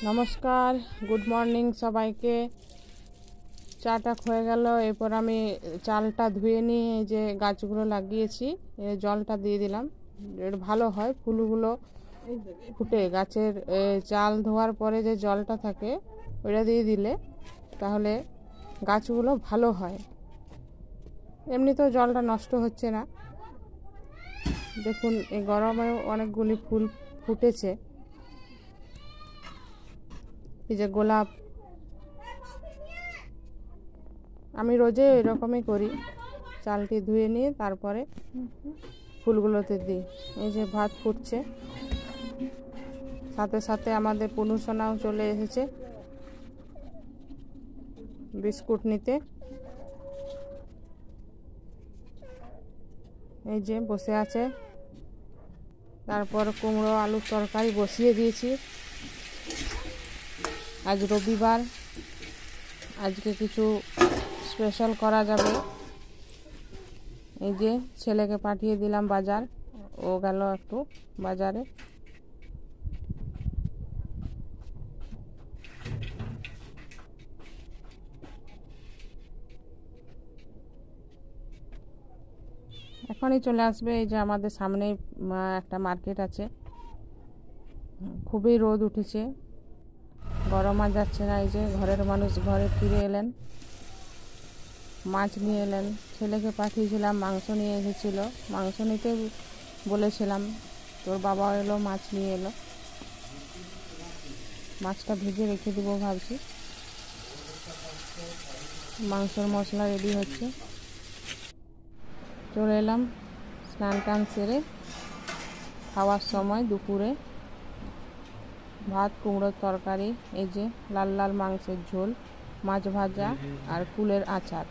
নমস্কার, good morning সবাইকে। চাটা হয়ে গেল। এরপর আমি চালটা ধুয়ে নিয়ে এই যে গাছগুলো লাগিয়েছি, জলটা দিয়ে দিলাম। এর ভালো হয়, ফুলগুলো ফুটে। গাছের চাল ধোয়ার পরে যে জলটা থাকে ওইটা দিয়ে দিলে তাহলে গাছগুলো ভালো হয়। এমনিতেও জলটা নষ্ট হচ্ছে না। দেখুন, এই গরমেও অনেকগুলি ফুল ফুটেছে। এই যে গোলাপ, আমি রোজে এরকমই করি। চালটি ধুয়ে নিয়ে তারপরে ফুলগুলোতে দিই। এই যে ভাত ফুটছে, সাথে সাথে আমাদের পুনুসোনাও চলে এসেছে বিস্কুট নিতে। এই যে বসে আছে। তারপর কুমড়ো আলুর তরকারি বসিয়ে দিয়েছি। আজ রবিবার, আজকে কিছু স্পেশাল করা যাবে। এই যে ছেলেকে পাঠিয়ে দিলাম বাজার, ও গেল একটু বাজারে। এখনই চলে আসবে। এই যে আমাদের সামনে একটা মার্কেট আছে। খুবই রোদ উঠেছে, গরম আর যাচ্ছে না। এই যে ঘরের মানুষ ঘরে ফিরে এলেন, মাছ নিয়ে এলেন। ছেলেকে পাঠিয়েছিলাম, মাংস নিয়ে এসেছিল। মাংস নিতে বলেছিলাম, তোর বাবা এলো, মাছ নিয়ে এলো। মাছটা ভেজে রেখে দেবো ভাবছি। মাংসর মশলা রেডি হচ্ছে। চলে এলাম স্নান টান সেরে। খাওয়ার সময় দুপুরে ভাত, কুমড়োর তরকারি, এই যে লাল লাল মাংসের ঝোল, মাছ ভাজা আর কুলের আচার।